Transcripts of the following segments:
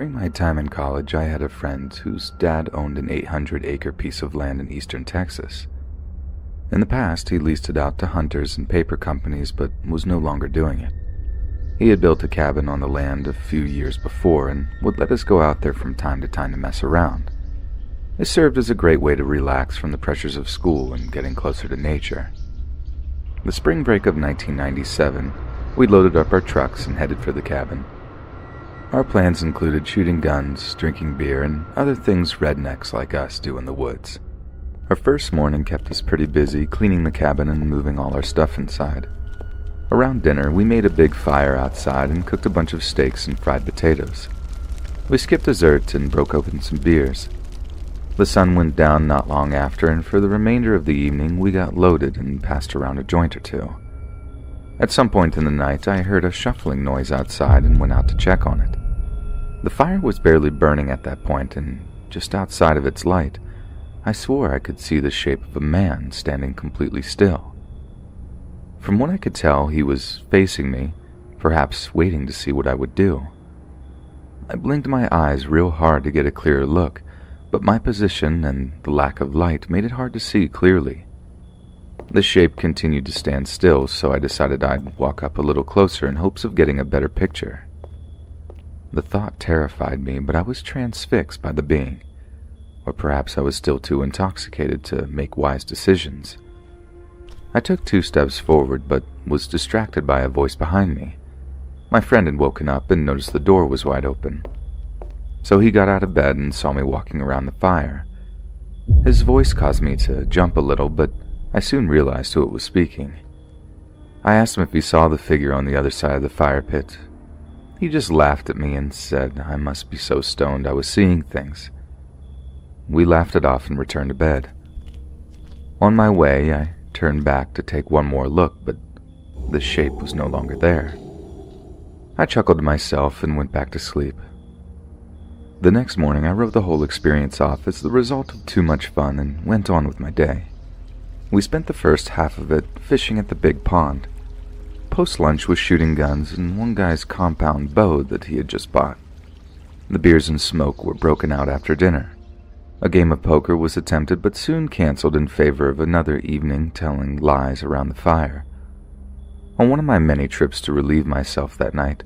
During my time in college, I had a friend whose dad owned an 800-acre piece of land in eastern Texas. In the past, he leased it out to hunters and paper companies, but was no longer doing it. He had built a cabin on the land a few years before and would let us go out there from time to time to mess around. It served as a great way to relax from the pressures of school and getting closer to nature. The spring break of 1997, we loaded up our trucks and headed for the cabin. Our plans included shooting guns, drinking beer, and other things rednecks like us do in the woods. Our first morning kept us pretty busy cleaning the cabin and moving all our stuff inside. Around dinner, we made a big fire outside and cooked a bunch of steaks and fried potatoes. We skipped dessert and broke open some beers. The sun went down not long after, and for the remainder of the evening we got loaded and passed around a joint or two. At some point in the night, I heard a shuffling noise outside and went out to check on it. The fire was barely burning at that point, and just outside of its light, I swore I could see the shape of a man standing completely still. From what I could tell, he was facing me, perhaps waiting to see what I would do. I blinked my eyes real hard to get a clearer look, but my position and the lack of light made it hard to see clearly. The shape continued to stand still, so I decided I'd walk up a little closer in hopes of getting a better picture. The thought terrified me, but I was transfixed by the being, or perhaps I was still too intoxicated to make wise decisions. I took 2 steps forward, but was distracted by a voice behind me. My friend had woken up and noticed the door was wide open. So he got out of bed and saw me walking around the fire. His voice caused me to jump a little, but I soon realized who it was speaking. I asked him if he saw the figure on the other side of the fire pit. He just laughed at me and said I must be so stoned I was seeing things. We laughed it off and returned to bed. On my way, I turned back to take one more look, but the shape was no longer there. I chuckled to myself and went back to sleep. The next morning, I wrote the whole experience off as the result of too much fun and went on with my day. We spent the first half of it fishing at the big pond. Post-lunch was shooting guns and one guy's compound bow that he had just bought. The beers and smoke were broken out after dinner. A game of poker was attempted but soon canceled in favor of another evening telling lies around the fire. On one of my many trips to relieve myself that night,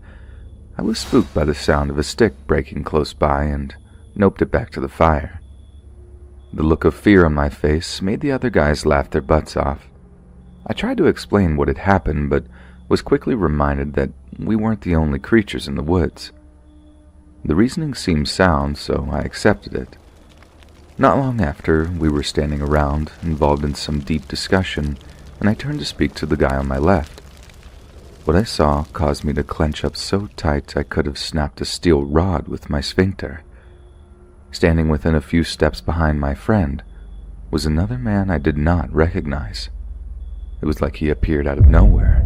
I was spooked by the sound of a stick breaking close by and noped it back to the fire. The look of fear on my face made the other guys laugh their butts off. I tried to explain what had happened, but was quickly reminded that we weren't the only creatures in the woods. The reasoning seemed sound, so I accepted it. Not long after, we were standing around, involved in some deep discussion, and I turned to speak to the guy on my left. What I saw caused me to clench up so tight I could have snapped a steel rod with my sphincter. Standing within a few steps behind my friend was another man I did not recognize. It was like he appeared out of nowhere.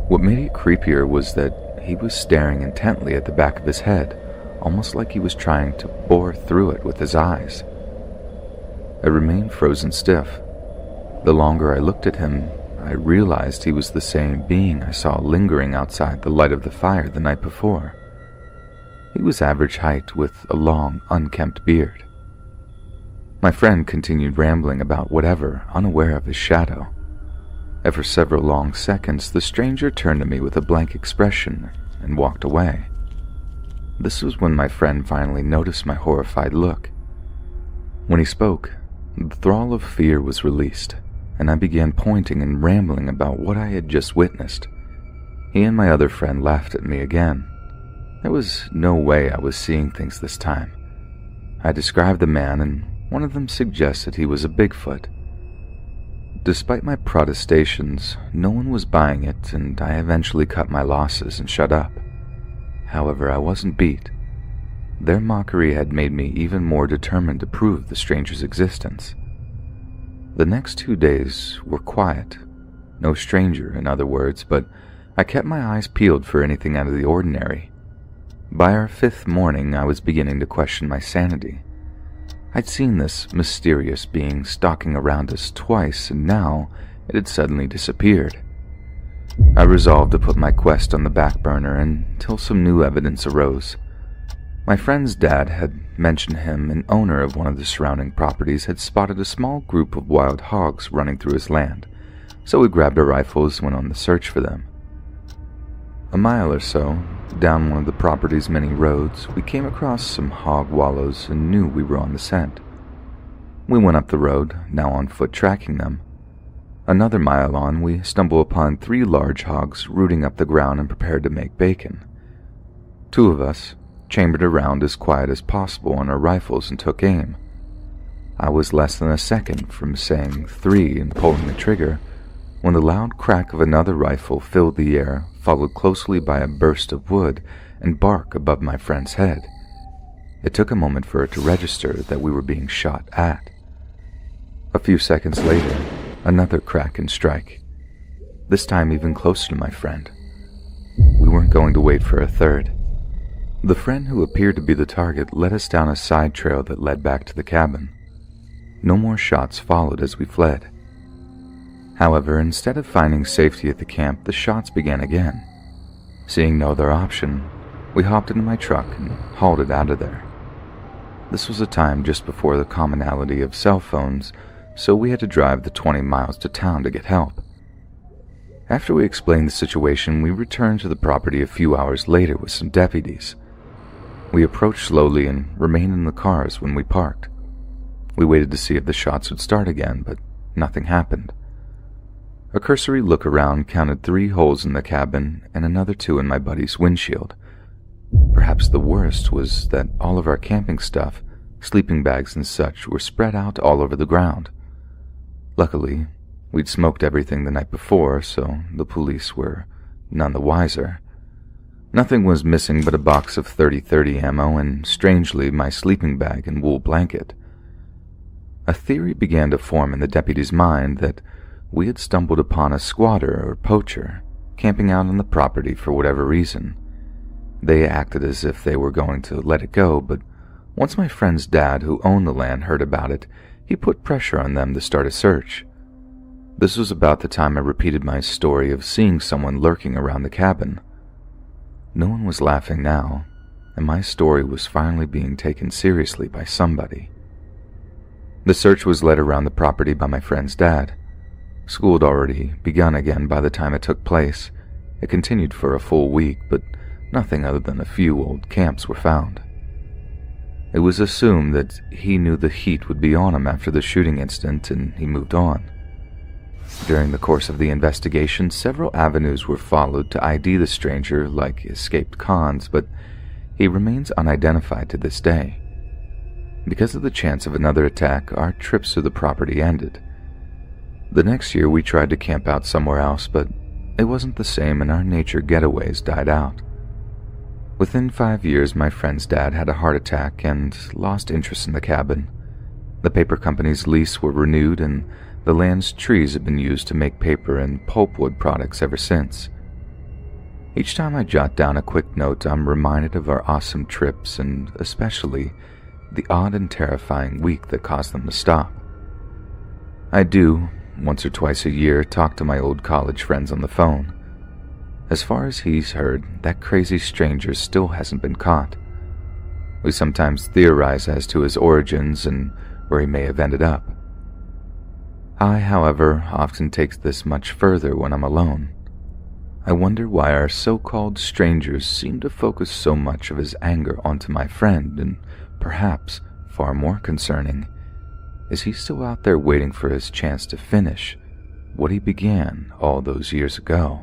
What made it creepier was that he was staring intently at the back of his head, almost like he was trying to bore through it with his eyes. I remained frozen stiff. The longer I looked at him, I realized he was the same being I saw lingering outside the light of the fire the night before. He was average height with a long, unkempt beard. My friend continued rambling about whatever, unaware of his shadow. After several long seconds, the stranger turned to me with a blank expression and walked away. This was when my friend finally noticed my horrified look. When he spoke, the thrall of fear was released, and I began pointing and rambling about what I had just witnessed. He and my other friend laughed at me again. There was no way I was seeing things this time. I described the man, and one of them suggested he was a Bigfoot. Despite my protestations, no one was buying it, and I eventually cut my losses and shut up. However, I wasn't beat. Their mockery had made me even more determined to prove the stranger's existence. The next 2 days were quiet. No stranger, in other words, but I kept my eyes peeled for anything out of the ordinary. By our 5th morning, I was beginning to question my sanity. I'd seen this mysterious being stalking around us twice, and now it had suddenly disappeared. I resolved to put my quest on the back burner until some new evidence arose. My friend's dad had mentioned him, an owner of one of the surrounding properties, had spotted a small group of wild hogs running through his land, so we grabbed our rifles and went on the search for them. A mile or so down one of the property's many roads, we came across some hog wallows and knew we were on the scent. We went up the road, now on foot tracking them. Another mile on, we stumble upon 3 large hogs rooting up the ground and prepared to make bacon. 2 of us chambered around as quiet as possible on our rifles and took aim. I was less than a second from saying 3 and pulling the trigger when the loud crack of another rifle filled the air, followed closely by a burst of wood and bark above my friend's head. It took a moment for it to register that we were being shot at. A few seconds later, another crack and strike, this time even closer to my friend. We weren't going to wait for a third. The friend who appeared to be the target led us down a side trail that led back to the cabin. No more shots followed as we fled. However, instead of finding safety at the camp, the shots began again. Seeing no other option, we hopped into my truck and hauled it out of there. This was a time just before the commonality of cell phones, so we had to drive the 20 miles to town to get help. After we explained the situation, we returned to the property a few hours later with some deputies. We approached slowly and remained in the cars when we parked. We waited to see if the shots would start again, but nothing happened. A cursory look around counted 3 holes in the cabin and another 2 in my buddy's windshield. Perhaps the worst was that all of our camping stuff, sleeping bags and such, were spread out all over the ground. Luckily, we'd smoked everything the night before, so the police were none the wiser. Nothing was missing but a box of .30-30 ammo and, strangely, my sleeping bag and wool blanket. A theory began to form in the deputy's mind that we had stumbled upon a squatter or poacher camping out on the property for whatever reason. They acted as if they were going to let it go, but once my friend's dad, who owned the land, heard about it, he put pressure on them to start a search. This was about the time I repeated my story of seeing someone lurking around the cabin. No one was laughing now, and my story was finally being taken seriously by somebody. The search was led around the property by my friend's dad. School had already begun again by the time it took place. It continued for a full week, but nothing other than a few old camps were found. It was assumed that he knew the heat would be on him after the shooting incident, and he moved on. During the course of the investigation, several avenues were followed to ID the stranger like escaped cons, but he remains unidentified to this day. Because of the chance of another attack, our trips to the property ended. The next year we tried to camp out somewhere else, but it wasn't the same and our nature getaways died out. Within 5 years, my friend's dad had a heart attack and lost interest in the cabin. The paper company's lease were renewed and the land's trees had been used to make paper and pulpwood products ever since. Each time I jot down a quick note, I'm reminded of our awesome trips and especially the odd and terrifying week that caused them to stop. I do, once or twice a year, talk to my old college friends on the phone. As far as he's heard, that crazy stranger still hasn't been caught. We sometimes theorize as to his origins and where he may have ended up. I, however, often take this much further when I'm alone. I wonder why our so-called strangers seem to focus so much of his anger onto my friend, and perhaps, far more concerning, is he still out there waiting for his chance to finish what he began all those years ago?